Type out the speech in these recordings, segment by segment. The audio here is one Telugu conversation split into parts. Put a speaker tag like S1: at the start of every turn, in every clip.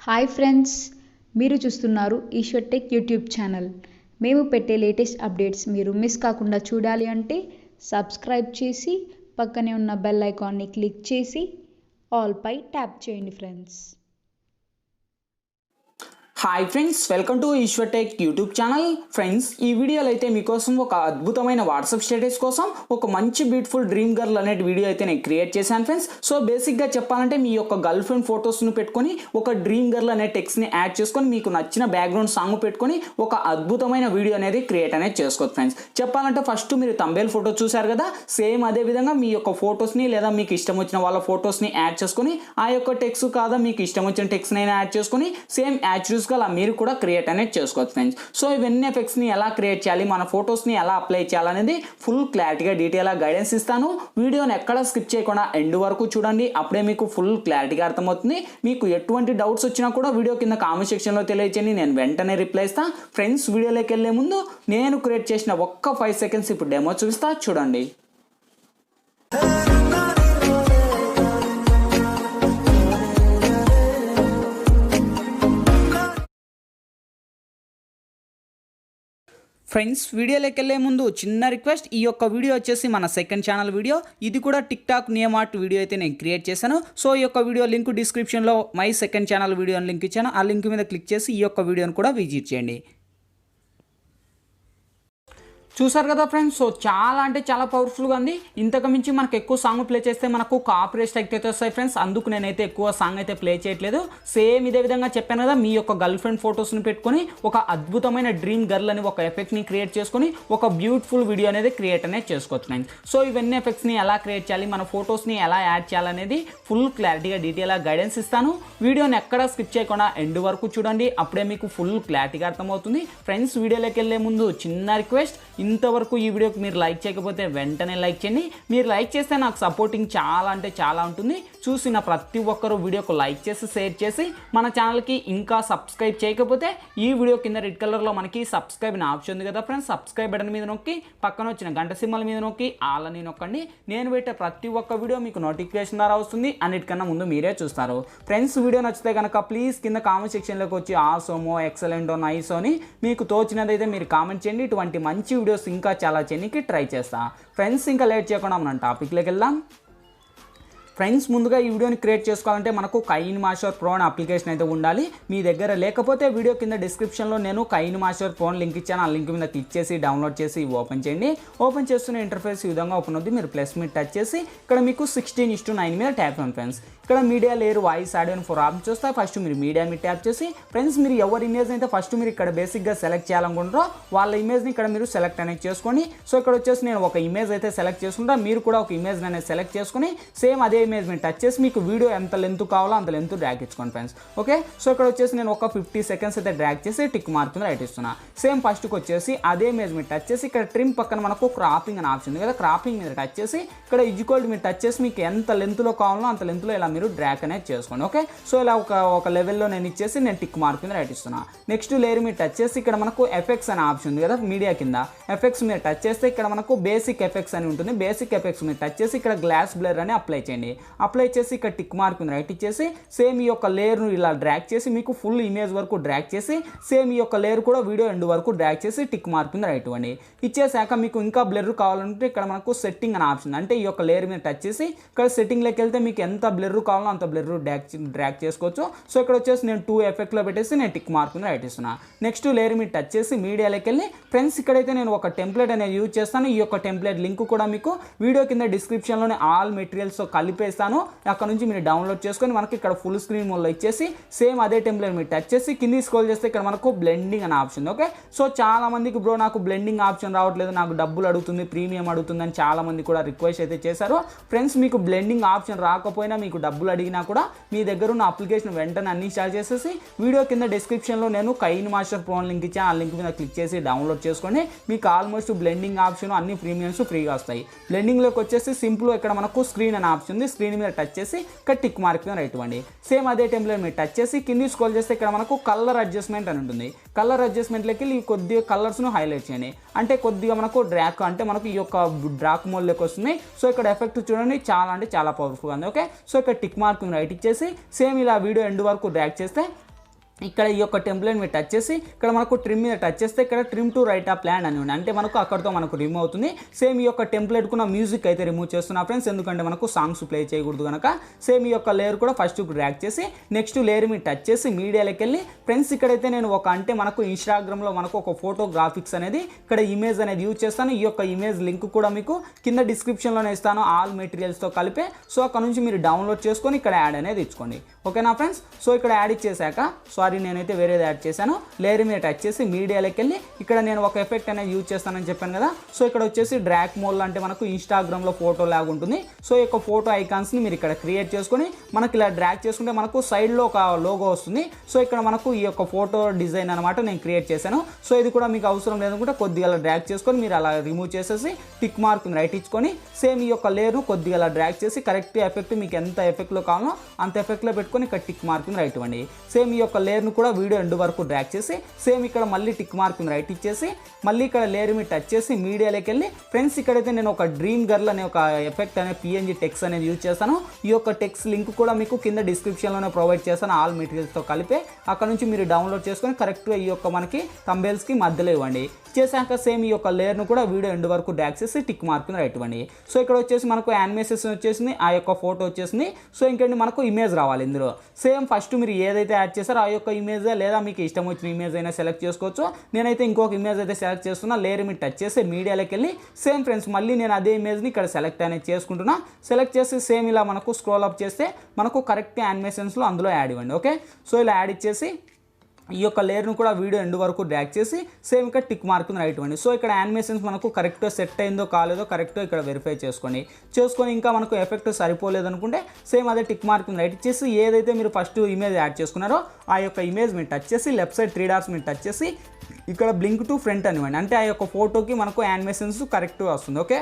S1: హాయ్ ఫ్రెండ్స్, మీరు చూస్తున్నారు ఈశ్వర్ టెక్ యూట్యూబ్ ఛానల్. మేము పెట్టే లేటెస్ట్ అప్డేట్స్ మీరు మిస్ కాకుండా చూడాలి అంటే సబ్స్క్రైబ్ చేసి పక్కనే ఉన్న బెల్ ఐకాన్ని క్లిక్ చేసి ఆల్ పై ట్యాప్ చేయండి friends.
S2: Hi friends, welcome to Eshwar tech YouTube channel. Friends, ఈ వీడియోలో అయితే మీకోసం ఒక అద్భుతమైన వాట్సాప్ స్టేటస్ కోసం ఒక మంచి బ్యూటిఫుల్ డ్రీమ్ గర్ల్ అనే వీడియో అయితే నేను క్రియేట్ చేశాను ఫ్రెండ్స్. సో బేసిక్గా చెప్పాలంటే మీ యొక్క గర్ల్ ఫ్రెండ్ ఫొటోస్ను పెట్టుకొని ఒక డ్రీమ్ గర్ల్ అనే టెక్స్ట్ని యాడ్ చేసుకొని మీకు నచ్చిన బ్యాక్గ్రౌండ్ సాంగ్ పెట్టుకొని ఒక అద్భుతమైన వీడియో అనేది క్రియేట్ అనేది చేసుకోవచ్చు ఫ్రెండ్స్. చెప్పాలంటే ఫస్ట్ మీరు తంబేల్ ఫోటో చూశారు కదా, సేమ్ అదే విధంగా మీ యొక్క ఫొటోస్ని లేదా మీకు ఇష్టం వచ్చిన వాళ్ళ ఫొటోస్ని యాడ్ చేసుకొని ఆ యొక్క టెక్స్ట్ కాదా మీకు ఇష్టం వచ్చిన టెక్స్ట్ని అయినా యాడ్ చేసుకొని సేమ్ యాచ్యూస్ అలా మీరు కూడా క్రియేట్ అనేది చేసుకోవచ్చు ఫ్రెండ్స్. సో ఇవన్నీ ఎఫెక్ట్స్ని ఎలా క్రియేట్ చేయాలి, మన ఫొటోస్ని ఎలా అప్లై చేయాలనేది ఫుల్ క్లారిటీగా డీటెయిల్గా గైడెన్స్ ఇస్తాను. వీడియోని ఎక్కడ స్కిప్ చేయకుండా ఎండ్ వరకు చూడండి, అప్పుడే మీకు ఫుల్ క్లారిటీగా అర్థమవుతుంది. మీకు ఎటువంటి డౌట్స్ వచ్చినా కూడా వీడియో కింద కామెంట్ సెక్షన్లో తెలియచేయండి, నేను వెంటనే రిప్లై ఇస్తాను. ఫ్రెండ్స్, వీడియోలోకి వెళ్ళే ముందు నేను క్రియేట్ చేసిన ఒక్క 5 సెకండ్స్ ఇప్పుడు డెమో చూపిస్తా, చూడండి. ఫ్రెండ్స్, వీడియోలోకి వెళ్ళే ముందు చిన్న రిక్వెస్ట్, ఈ యొక్క వీడియో వచ్చేసి మన సెకండ్ ఛానల్ వీడియో. ఇది కూడా tick talk name art video అయితే నేను క్రియేట్ చేశాను. సో ఈ యొక్క వీడియో లింక్ డిస్క్రిప్షన్లో my second channel video link ఇచ్చాను, ఆ లింక్ మీద క్లిక్ చేసి ఈ యొక్క వీడియోని కూడా విజిట్ చేయండి. చూసారు కదా ఫ్రెండ్స్, సో చాలా అంటే చాలా పవర్ఫుల్గా ఉంది. ఇంతకు మించి మనకు ఎక్కువ సాంగ్ ప్లే చేస్తే మనకు కాపీరైట్ స్ట్రైక్ అయితే వస్తాయి ఫ్రెండ్స్, అందుకు నేనైతే ఎక్కువ సాంగ్ అయితే ప్లే చేయట్లేదు. సేమ్ ఇదే విధంగా చెప్పాను కదా, మీ యొక్క గర్ల్ ఫ్రెండ్ ఫొటోస్ని పెట్టుకొని ఒక అద్భుతమైన డ్రీమ్ గర్ల్ అని ఒక ఎఫెక్ట్ని క్రియేట్ చేసుకొని ఒక బ్యూటిఫుల్ వీడియో అనేది క్రియేట్ అనేది చేసుకోవచ్చు ఫ్రెండ్స్. సో ఇవన్నీ ఎఫెక్ట్స్ని ఎలా క్రియేట్ చేయాలి, మన ఫొటోస్ని ఎలా యాడ్ చేయాలనేది ఫుల్ క్లారిటీగా డీటెయిల్గా గైడెన్స్ ఇస్తాను. వీడియోని ఎక్కడా స్కిప్ చేయకుండా ఎండ్ వరకు చూడండి, అప్పుడే మీకు ఫుల్ క్లారిటీగా అర్థమవుతుంది. ఫ్రెండ్స్, వీడియోలోకి వెళ్ళే ముందు చిన్న రిక్వెస్ట్, ఇంతవరకు ఈ వీడియోకి మీరు లైక్ చేయకపోతే వెంటనే లైక్ చేయండి. మీరు లైక్ చేస్తే నాకు సపోర్టింగ్ చాలా అంటే చాలా ఉంటుంది. చూసిన ప్రతి ఒక్కరూ వీడియోకు లైక్ చేసి షేర్ చేసి మన ఛానల్కి ఇంకా సబ్స్క్రైబ్ చేయకపోతే ఈ వీడియో కింద రెడ్ కలర్లో మనకి సబ్స్క్రైబ్ అనే ఆప్షన్ ఉంది కదా ఫ్రెండ్స్, సబ్స్క్రైబ్ బటన్ మీద నొక్కి పక్కన వచ్చిన గంట సింబల్ మీద నొక్కి ఆల్ అని నొక్కండి. నేను పెట్టే ప్రతి ఒక్క వీడియో మీకు నోటిఫికేషన్ ద్వారా వస్తుంది, అన్నిటికన్నా ముందు మీరే చూస్తారు. ఫ్రెండ్స్, వీడియో నచ్చితే కనుక ప్లీజ్ కింద కామెంట్ సెక్షన్లోకి వచ్చి ఆసోమో, ఎక్సలెంటో, నైసో అని మీకు తోచినదైతే మీరు కామెంట్ చేయండి. ఇటువంటి మంచి వీడియోస్ ఇంకా చాలా చేయడానికి ట్రై చేస్తా. ఫ్రెండ్స్, ఇంకా లేట్ చేయకుండా మనం టాపిక్లోకి వెళ్దాం. ఫ్రెండ్స్, ముందుగా ఈ వీడియోని క్రియేట్ చేసుకోవాలంటే మనకు కైన్ మాస్టర్ ప్రో అనే అప్లికేషన్ అయితే ఉండాలి. మీ దగ్గర లేకపోతే వీడియో కింద డిస్క్రిప్షన్లో నేను కైన్ మాస్టర్ ప్రో లింక్ ఇచ్చాను, ఆ లింక్ మీద క్లిక్ చేసి డౌన్లోడ్ చేసి ఓపెన్ చేయండి. ఓపెన్ చేస్తున్న ఇంటర్ఫేస్ ఈ విధంగా ఓపెన్ అవుతుంది. మీరు ప్లస్ మీద టచ్ చేసి ఇక్కడ మీకు 16:9 మీద ట్యాప్ చేయండి ఫ్రెండ్స్. ఇక్కడ మీడియా లేయర్, వాయిస్, ఆడియో అని 4 ఆప్షన్స్ వస్తాయి. ఫస్ట్ మీరు మీడియా మీద ట్యాప్ చేసి ఫ్రెండ్స్, మీరు ఎవరి ఇమేజ్ అయితే ఫస్ట్ మీరు ఇక్కడ బేసిక్గా సెలెక్ట్ చేయాలనుకుంటారో వాళ్ళ ఇమేజ్ని ఇక్కడ మీరు సెలెక్ట్ అనేది చేసుకోండి. సో ఇక్కడ వచ్చేసి నేను ఒక ఇమేజ్ అయితే సెలెక్ట్ చేసుకుంటా, మీరు కూడా ఒక ఇమేజ్ అనేది సెలెక్ట్ చేసుకుని సేమ్ అదే ఇమేజ్ మీద టచ్ చేసి మీకు వీడియో ఎంత లెంత్ కావాలో అంత లెంత్ డ్రాగ్ ఇచ్చుకోండి ఫ్రెండ్స్. ఓకే, సో ఇక్కడ వచ్చేసి నేను ఒక 50 సెకండ్స్ అయితే డ్రాగ్ చేసి టిక్ మార్క్ మీద రైట్ ఇస్తున్నా. సేమ్ ఫస్ట్కి వచ్చేసి అదే ఇమేజ్ మీద టచ్ చేసి ఇక్కడ ట్రిమ్ పక్కన మనకు క్రాపింగ్ అని ఆప్షన్ ఉంది కదా, క్రాపింగ్ మీద టచ్ చేసి ఇక్కడ ఈక్వల్ మీరు టచ్ చేసి మీకు ఎంత లెంత్లో కావాలో అంత లెంత్లో ఇలా మీరు డ్రాగ్ అనేది చేసుకోండి. ఓకే, సో ఇలా ఒక లెవెల్లో నేను ఇచ్చేసి నేను టిక్ మార్క్ మీద రైట్ ఇస్తున్నా. నెక్స్ట్ లేయర్ మీద టచ్ చేసి ఇక్కడ మనకు ఎఫెక్ట్స్ అనే ఆప్షన్ ఉంది కదా, మీడియా కింద ఎఫెక్ట్స్ మీద టచ్ చేస్తే ఇక్కడ మనకు బేసిక్ ఎఫెక్ట్స్ అని ఉంటుంది. బేసిక్ ఎఫెక్ట్స్ మీద టచ్ చేసి ఇక్కడ గ్లాస్ బ్లర్ అని అప్లై చేయండి. అప్లై చేసి ఇక్కడ టిక్ మార్క్ మీద రైట్ ఇచ్చేసి సేమ్ ఈ యొక్క లేయర్ను ఇలా డ్రాగ్ చేసి మీకు ఫుల్ ఇమేజ్ వరకు డ్రాగ్ చేసి సేమ్ ఈ యొక్క లేయర్ కూడా వీడియో ఎండ్ వరకు డ్రాగ్ చేసి టిక్ మార్క్ మీద రైట్ ఇవ్వండి. ఇచ్చేసాక మీకు ఇంకా బ్లర్ కావాలంటే ఇక్కడ మనకు సెట్టింగ్ అనే ఆప్షన్, అంటే ఈ యొక్క లేయర్ మీద టచ్ చేసి ఇక్కడ సెట్టింగ్లోకి వెళ్తే మీకు ఎంత బ్లర్ కావాలో అంత బ్లర్ డ్రాగ్ చేసుకోవచ్చు. సో ఇక్కడ వచ్చేసి నేను 2 ఎఫెక్ట్లో పెట్టేసి నేను టిక్ మార్క్ మీద రైట్ ఇస్తున్నా. నెక్స్ట్ లేయర్ మీద టచ్ చేసి మీడియాలోకి వెళ్ళి ఫ్రెండ్స్, ఇక్కడైతే నేను ఒక టెంప్లెట్ అనేది యూజ్ చేస్తాను. ఈ యొక్క టెంప్లెట్ లింక్ కూడా మీకు వీడియో కింద డిస్క్రిప్షన్లోనే ఆల్ మెటీరియల్స్తో కలిపేస్తాను, అక్కడ నుంచి మీరు డౌన్లోడ్ చేసుకొని మనకి ఇక్కడ ఫుల్ స్క్రీన్ మోడ్లో ఇచ్చేసి సేమ్ అదే టెంప్లెట్ మీరు టచ్ చేసి కింది స్క్రోల్ చేస్తే ఇక్కడ మనకు బ్లెండింగ్ అనే ఆప్షన్. ఓకే, సో చాలా మందికి బ్రో నాకు బ్లెండింగ్ ఆప్షన్ రావట్లేదు, నాకు డబ్బులు అడుగుతుంది, ప్రీమియం అడుగుతుంది అని చాలా మంది కూడా రిక్వెస్ట్ అయితే చేశారు. ఫ్రెండ్స్, మీకు బ్లెండింగ్ ఆప్షన్ రాకపోయినా మీకు డబ్బులు అడిగినా కూడా మీ దగ్గర ఉన్న అప్లికేషన్ వెంటనే అన్ఇన్స్టాల్ చేసేసి వీడియో కింద డిస్క్రిప్షన్లో నేను కైన్ మాస్టర్ ప్రో లింక్ ఇచ్చాను, ఆ లింక్ మీద క్లిక్ చేసి డౌన్లోడ్ చేసుకొని మీకు ఆల్మోస్ట్ బ్లెండింగ్ ఆప్షన్ అన్ని ప్రీమియమ్స్ ఫ్రీగా వస్తాయి. బ్లెండింగ్లోకి వచ్చేసి సింపుల్ ఇక్కడ మనకు స్క్రీన్ అనే ఆప్షన్ ఉంది, స్క్రీన్ మీద టచ్ చేసి ఇక్కడ టిక్ మార్క్ మీద రైట్ ఇవ్వండి. సేమ్ అదే టెంప్లెట్ మీరు టచ్ చేసి కింది స్క్రోల్ చేస్తే ఇక్కడ మనకు కలర్ అడ్జస్ట్మెంట్ అని ఉంటుంది. కలర్ అడ్జస్ట్మెంట్లోకి ఈ కొద్దిగా కలర్స్ను హైలైట్ చేయండి, అంటే కొద్దిగా మనకు డ్రాక్ అంటే మనకు ఈ యొక్క డ్రాక్ మోడ్లోకి వస్తుంది. సో ఇక్కడ ఎఫెక్ట్ చూడండి చాలా అంటే చాలా పవర్ఫుల్గా ఉంది. ఓకే, సో ఇక్కడ టిక్ మార్క్ రైట్ ఇచ్చేసి సేమ్ ఇలా వీడియో ఎండ్ వరకు డ్రాగ్ చేస్తే ఇక్కడ ఈ యొక్క టెంప్లెట్ మీద టచ్ చేసి ఇక్కడ మనకు ట్రిమ్ మీద టచ్ చేస్తే ఇక్కడ ట్రిమ్ టు రైట్ ఆ ప్లాన్ అని ఉంది, అంటే మనకు అక్కడితో మనకు రిమూవ్ అవుతుంది. సేమ్ ఈ యొక్క టెంప్లెట్కు నా మ్యూజిక్ అయితే రిమూవ్ చేస్తున్నా ఫ్రెండ్స్, ఎందుకంటే మనకు సాంగ్స్ ప్లే చేయకూడదు కనుక. సేమ్ ఈ యొక్క లేయర్ కూడా ఫస్ట్ డ్రాగ్ చేసి నెక్స్ట్ లేయర్ మీద టచ్ చేసి మీడియాలోకి వెళ్ళి ఫ్రెండ్స్ ఇక్కడైతే నేను అంటే మనకు ఇన్స్టాగ్రామ్లో మనకు ఒక ఫోటో గ్రాఫిక్స్ అనేది ఇక్కడ ఇమేజ్ అనేది యూజ్ చేస్తాను. ఈ యొక్క ఇమేజ్ లింక్ కూడా మీకు కింద డిస్క్రిప్షన్లోనే ఇస్తాను ఆల్ మెటీరియల్స్తో కలిపే. సో అక్కడ నుంచి మీరు డౌన్లోడ్ చేసుకొని ఇక్కడ యాడ్ అనేది ఇచ్చుకోండి, ఓకేనా ఫ్రెండ్స్. సో ఇక్కడ యాడ్ ఇచ్చేసాక నేనైతే వేరేది యాడ్ చేశాను. లేయర్ మీద టచ్ చేసి మీడియాలోకి వెళ్ళి ఇక్కడ నేను ఒక ఎఫెక్ట్ అనేది యూజ్ చేస్తానని చెప్పాను కదా. సో ఇక్కడ వచ్చేసి డ్రాగ్ మోడ్లో అంటే మనకు ఇన్స్టాగ్రామ్లో ఫోటో లాగా ఉంటుంది. సో ఈ యొక్క ఫోటో ఐకాన్స్ని మీరు ఇక్కడ క్రియేట్ చేసుకొని మనకి ఇలా డ్రాగ్ చేసుకుంటే మనకు సైడ్లో ఒక లోగో వస్తుంది. సో ఇక్కడ మనకు ఈ యొక్క ఫోటో డిజైన్ అనమాట నేను క్రియేట్ చేశాను. సో ఇది కూడా మీకు అవసరం లేదనుకుంటే కొద్దిగా డ్రాగ్ చేసుకొని మీరు అలా రిమూవ్ చేసేసి టిక్ మార్క్ రైట్ ఇచ్చుకొని సేమ్ ఈ యొక్క లేయర్ను కొద్దిగా డ్రాగ్ చేసి కరెక్ట్ ఎఫెక్ట్ మీకు ఎంత ఎఫెక్ట్లో కావాలో అంత ఎఫెక్ట్లో పెట్టుకొని ఇక్కడ టిక్ మార్క్ రైట్ ఇవ్వండి. సేమ్ ఈ యొక్క లేయర్ను కూడా వీడియో ఎండ్ వరకు డ్రాగ్ చేసి సేమ్ ఇక్కడ మళ్ళీ టిక్ మార్క్ రైట్ ఇచ్చేసి మళ్ళీ ఇక్కడ లేయర్ మీద టచ్ చేసి మీడియాలోకి వెళ్ళి ఫ్రెండ్స్ ఇక్కడైతే నేను ఒక డ్రీమ్ గర్ల్ అనే ఒక ఎఫెక్ట్ అనే పిఎన్జీ టెక్స్ట్ అనేది యూజ్ చేస్తాను. ఈ యొక్క టెక్స్ట్ లింక్ కూడా మీకు కింద డిస్క్రిప్షన్లోనే ప్రొవైడ్ చేస్తాను ఆల్ మెటీరియల్స్తో కలిపే. అక్కడ నుంచి మీరు డౌన్లోడ్ చేసుకొని కరెక్ట్గా ఈ యొక్క మనకి థంబ్నెయిల్స్కి మధ్యలో ఇవ్వండి. చేశాక సేమ్ ఈ యొక్క లేయర్ను కూడా వీడియో ఎండ్ వరకు డ్రాగ్ చేసి టిక్ మార్క్ని రైట్ ఇవ్వండి. సో ఇక్కడ వచ్చేసి మనకు యానిమేషన్స్ వచ్చేసింది, ఆ యొక్క ఫోటో వచ్చేసింది. సో ఇంకేంటి మనకు ఇమేజ్ రావాలి ఇందులో. సేమ్ ఫస్ట్ మీరు ఏదైతే యాడ్ చేస్తారో ఆ యొక్క ఇమేజ్ లేదా మీకు ఇష్టం వచ్చిన ఇమేజ్ అయినా సెలెక్ట్ చేసుకోవచ్చు. నేనైతే ఇంకొక ఇమేజ్ అయితే సెలెక్ట్ చేస్తున్నా. లేయర్ మీద టచ్ చేసి మీడియాలోకి వెళ్ళి సేమ్ ఫ్రెండ్స్ మళ్ళీ నేను అదే ఇమేజ్ని ఇక్కడ సెలెక్ట్ అనేది చేసుకుంటున్నా. సెలెక్ట్ చేసి సేమ్ ఇలా మనకు స్క్రోల్ అప్ చేస్తే మనకు కరెక్ట్ యానిమేషన్స్లో అందులో యాడ్ ఇవ్వండి, ఓకే. సో ఇలా యాడ్ ఇచ్చేసి ఈ యొక్క లేయర్ను కూడా వీడియో ఎండ్ వరకు డ్రాగ్ చేసి సేమ్ ఇక్కడ టిక్ మార్క్ని రైట్ ఇవ్వండి. సో ఇక్కడ యానిమేషన్స్ మనకు కరెక్ట్గా సెట్ అయిందో కాలేదో కరెక్ట్గా ఇక్కడ వెరిఫై చేసుకొని ఇంకా మనకు ఎఫెక్ట్ సరిపోలేదు అనుకుంటే సేమ్ అదే టిక్ మార్క్ని రైట్ ఇచ్చేసి ఏదైతే మీరు ఫస్ట్ ఇమేజ్ యాడ్ చేసుకున్నారో ఆ యొక్క ఇమేజ్ మీరు టచ్ చేసి లెఫ్ట్ సైడ్ 3 డాట్స్ మీరు టచ్ చేసి ఇక్కడ బ్లింక్ టు ఫ్రంట్ అనివ్వండి, అంటే ఆ యొక్క ఫోటోకి మనకు యానిమేషన్స్ కరెక్ట్గా వస్తుంది, ఓకే.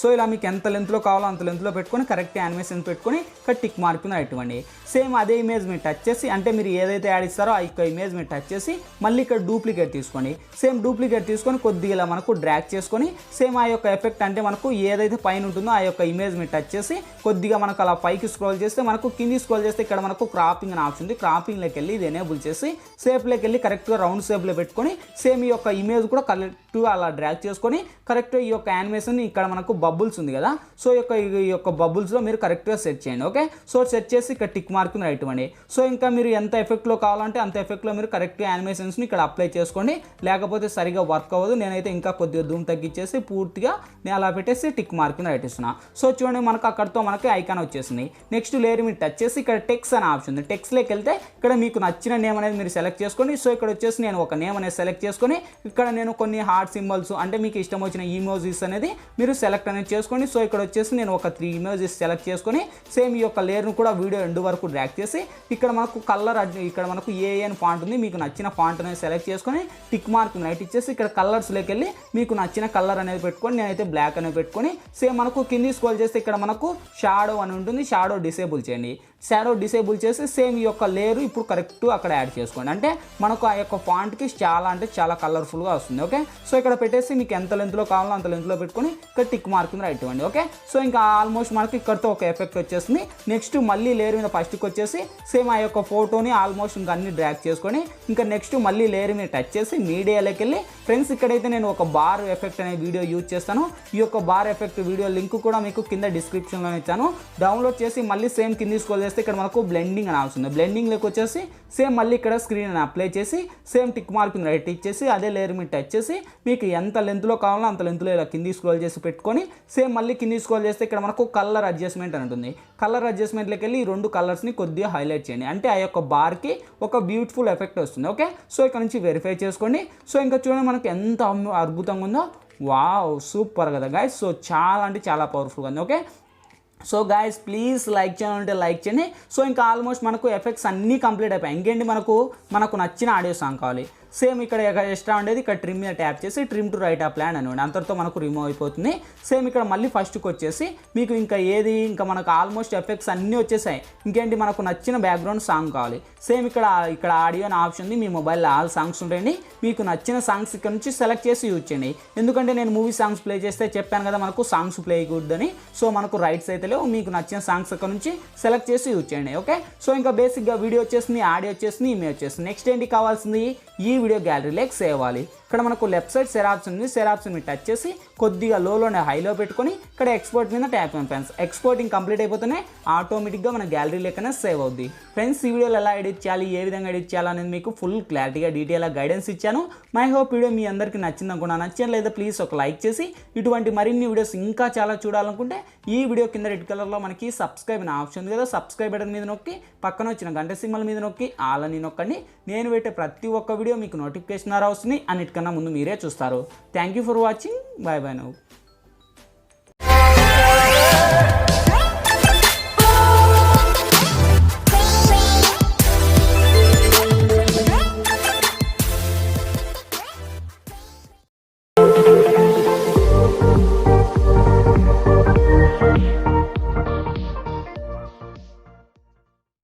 S2: సో ఇలా మీకు ఎంత లెంత్లో కావాలో అంత లెంత్లో పెట్టుకొని కరెక్ట్ యానిమేషన్ పెట్టుకొని ఇక్కడ టిక్ మార్క్ని రైట్ ఇవ్వండి. సేమ్ అదే ఇమేజ్ మీరు టచ్ చేసి అంటే మీరు ఏదైతే యాడ్ ఇస్తారో ఆ యొక్క ఇమేజ్ మీరు టచ్ చేసి మళ్ళీ ఇక్కడ డూప్లికేట్ తీసుకోండి. సేమ్ డూప్లికేట్ తీసుకొని కొద్దిగా ఇలా మనకు డ్రాగ్ చేసుకొని సేమ్ ఆ యొక్క ఎఫెక్ట్ అంటే మనకు ఏదైతే పైన ఉంటుందో ఆ యొక్క ఇమేజ్ మీరు టచ్ చేసి కొద్దిగా మనకు అలా పైకి స్క్రోల్ చేస్తే మనకు కింది స్క్రోల్ చేస్తే ఇక్కడ మనకు క్రాపింగ్ అని ఆప్షన్ ఉంది. క్రాపింగ్లోకి వెళ్ళి ఇది ఎనేబుల్ చేసి షేప్లోకి వెళ్ళి కరెక్ట్గా రౌండ్ షేప్లో పెట్టుకొని సేమ్ ఈ యొక్క ఇమేజ్ కూడా కరెక్ట్గా అలా డ్రాగ్ చేసుకొని కరెక్ట్గా ఈ యొక్క యానిమేషన్ ఇక్కడ మనకు బబుల్స్ ఉంది కదా. సో ఈ యొక్క బబుల్స్లో మీరు కరెక్ట్గా సెట్ చేయండి, ఓకే. సో సెట్ చేసి ఇక్కడ టిక్ మార్క్ని రైట్ ఇవ్వండి. సో ఇంకా మీరు ఎంత ఎఫెక్ట్లో కావాలంటే అంత ఎఫెక్ట్లో మీరు కరెక్ట్గా యానిమేషన్స్ని ఇక్కడ అప్లై చేసుకోండి, లేకపోతే సరిగా వర్క్ అవ్వదు. నేనైతే ఇంకా కొద్దిగా ధూమ్ తగ్గించేసి పూర్తిగా నేను అలా పెట్టేసి టిక్ మార్క్ని రైట్ ఇస్తున్నా. సో చూడండి మనకు అక్కడితో మనకి ఐకాన్ వచ్చేసింది. నెక్స్ట్ లేయర్ మీరు టచ్ చేసి ఇక్కడ టెక్స్ట్ అనే ఆప్షన్ ఉంది. టెక్స్ట్లోకి వెళ్తే ఇక్కడ మీకు నచ్చిన నేమ్ అనేది మీరు సెలెక్ట్ చేసుకోండి. సో ఇక్కడ వచ్చేసి నేను ఒక నేమ్ అనేది సెలెక్ట్ చేసుకొని ఇక్కడ నేను కొన్ని హార్ట్ సింబల్స్ అంటే మీకు ఇష్టం వచ్చిన ఇమోజీస్ అనేది మీరు సెలెక్ట్ అనేది చేసుకోండి. సో ఇక్కడ వచ్చేసి నేను ఒక 3 ఇమేజెస్ సెలెక్ట్ చేసుకొని సేమ్ ఈ యొక్క లేయర్ను కూడా వీడియో ఎండ్ వరకు డ్రాగ్ చేసి ఇక్కడ మనకు కలర్ ఇక్కడ మనకు ఏఎన్ ఫాంట్ ఉంది, మీకు నచ్చిన ఫాంట్ అనేది సెలెక్ట్ చేసుకొని టిక్ మార్క్ రైట్ ఇచ్చేసి ఇక్కడ కలర్స్లోకి వెళ్ళి మీకు నచ్చిన కలర్ అనేది పెట్టుకొని నేనైతే బ్లాక్ అనేది పెట్టుకొని సేమ్ మనకు కింది స్క్రోల్ చేస్తే ఇక్కడ మనకు షాడో అని ఉంటుంది, షాడో డిసేబుల్ చేయండి. షాడో డిసేబుల్ చేసి సేమ్ ఈ యొక్క లేయర్ ఇప్పుడు కరెక్ట్ అక్కడ యాడ్ చేసుకోండి, అంటే మనకు ఆ యొక్క ఫాంట్కి చాలా అంటే చాలా కలర్ఫుల్గా వస్తుంది, ఓకే. సో ఇక్కడ పెట్టేసి మీకు ఎంత లెంత్లో కావాలో అంత లెంత్లో పెట్టుకొని ఇక్కడ టిక్ మార్క్ని రైట్ ఇవ్వండి, ఓకే. సో ఇంకా ఆల్మోస్ట్ మనకి ఇక్కడతో ఒక ఎఫెక్ట్ వచ్చేస్తుంది. నెక్స్ట్ మళ్ళీ లేయర్ మీద ఫస్ట్కి వచ్చేసి సేమ్ ఆ యొక్క ఫోటోని ఆల్మోస్ట్ ఇంకా అన్ని డ్రాగ్ చేసుకొని ఇంకా నెక్స్ట్ మళ్ళీ లేయర్ మీద టచ్ చేసి మీడియాలోకి వెళ్ళి ఫ్రెండ్స్ ఇక్కడైతే నేను ఒక బార్ ఎఫెక్ట్ అనే వీడియో యూజ్ చేస్తాను. ఈ యొక్క బార్ ఎఫెక్ట్ వీడియో లింక్ కూడా మీకు కింద డిస్క్రిప్షన్లో ఇచ్చాను. డౌన్లోడ్ చేసి మళ్ళీ సేమ్ కింది స్క్రోల్ చేస్తే ఇక్కడ మనకు బ్లెండింగ్ అని ఆప్షన్ ఉంది. బ్లెండింగ్లోకి వచ్చేసి సేమ్ మళ్ళీ ఇక్కడ స్క్రీన్ అని అప్లై చేసి సేమ్ టిక్ మార్క్ని రైట్ ఇచ్చేసి అదే లేయర్ మీద టచ్ చేసి మీకు ఎంత లెంత్లో కావాలో అంత లెంత్లో ఇలా కింది స్క్రోల్ చేసి పెట్టుకొని సేమ్ మళ్ళీ కింది స్క్రోల్ చేస్తే ఇక్కడ మనకు కలర్ అడ్జస్ట్మెంట్ అని ఉంటుంది. కలర్ అడ్జస్ట్మెంట్లోకి వెళ్ళి ఈ 2 కలర్స్ని కొద్దిగా హైలైట్ చేయండి, అంటే ఆ యొక్క బార్కి ఒక బ్యూటిఫుల్ ఎఫెక్ట్ వస్తుంది, ఓకే. సో ఇక్కడ నుంచి వెరిఫై చేసుకోండి. సో ఇంకా చూడండి మనకు ఎంత అద్భుతంగా ఉందో, వావ్ సూపర్ కదా గైస్. సో చాలా అంటే చాలా పవర్ఫుల్గా ఉంది, okay. So guys please like చేయాలంటే లైక్ చేయండి. సో ఇంకా ఆల్మోస్ట్ మనకు ఎఫెక్ట్స్ అన్నీ కంప్లీట్ అయిపోయాయి. ఇంకేంటి మనకు నచ్చిన ఆడియో సాంగ్ కావాలి. సేమ్ ఇక్కడ ఎక్స్ట్రా ఉండేది ఇక్కడ ట్రిమ్ మీద ట్యాప్ చేసి ట్రిమ్ టు రైట్ ఆ ప్లాన్ అని అంతటితో మనకు రిమూవ్ అయిపోతుంది. సేమ్ ఇక్కడ మళ్ళీ ఫస్ట్కి వచ్చేసి మీకు ఇంకా మనకు ఆల్మోస్ట్ ఎఫెక్ట్స్ అన్నీ వచ్చేసాయి. ఇంకేంటి మనకు నచ్చిన బ్యాక్గ్రౌండ్ సాంగ్ కావాలి. సేమ్ ఇక్కడ ఆడియో అని ఆప్షన్ ఉంది. మీ మొబైల్లో ఆల్ సాంగ్స్ ఉంటాయండి. మీకు నచ్చిన సాంగ్స్ ఇక్కడ నుంచి సెలెక్ట్ చేసి యూజ్ చేయండి. ఎందుకంటే నేను మూవీ సాంగ్స్ ప్లే చేస్తే చెప్పాను కదా మనకు సాంగ్స్ ప్లే కూడదని. సో మనకు రైట్స్ అయితే లేవు. మీకు నచ్చిన సాంగ్స్ ఇక్కడ నుంచి సెలెక్ట్ చేసి యూజ్ చేయండి. ఓకే, సో ఇంకా బేసిక్గా వీడియో వచ్చేసింది, ఆడియో వచ్చేసింది, ఇమేజ్ వచ్చేసింది. నెక్స్ట్ ఏంటి కావాల్సింది, ఈ వీడియో గ్యాలరీలోకి సేవ్ అవ్వాలి. ఇక్కడ మనకు లెఫ్ట్ సైడ్ షేర్ ఆప్షన్ ఉంది. షేర్ ఆప్షన్ మీద టచ్ చేసి కొద్దిగా లోనే హైలో పెట్టుకొని ఇక్కడ ఎక్స్పోర్ట్ మీద ట్యాప్ చేయండి ఫ్రెండ్స్. ఎక్స్పోర్టింగ్ కంప్లీట్ అయిపోతేనే ఆటోమేటిక్గా మన గ్యాలరీ లెక్కనే సేవ్ అవుద్ది. ఫ్రెండ్స్, ఈ వీడియోలో ఎలా ఎడిట్ చేయాలి, ఏ విధంగా ఎడిట్ చేయాలనేది మీకు ఫుల్ క్లారిటీగా డీటెయిల్గా గైడెన్స్ ఇచ్చాను. మై హోప్ వీడియో మీ అందరికీ నచ్చింది అనుకున్నా. నచ్చలేదు ప్లీజ్ ఒక లైక్ చేసి ఇటువంటి మరిన్ని వీడియోస్ ఇంకా చాలా చూడాలనుకుంటే ఈ వీడియో కింద రెడ్ కలర్లో మనకి సబ్స్క్రైబ్ అనే ఆప్షన్ ఉంది కదా, సబ్స్క్రైబ్ బటన్ మీద నొక్కి పక్కన వచ్చిన గంట సింబల్ మీద నొక్కి ఆల్ అని నొక్కండి. నేను పెట్టే ప్రతి ఒక్క వీడియో మీకు నోటిఫికేషన్ ద్వారా వస్తుంది. అన్నిటికన్నా ముందు మీరే చూస్తారు. Thank you for watching. Bye bye now.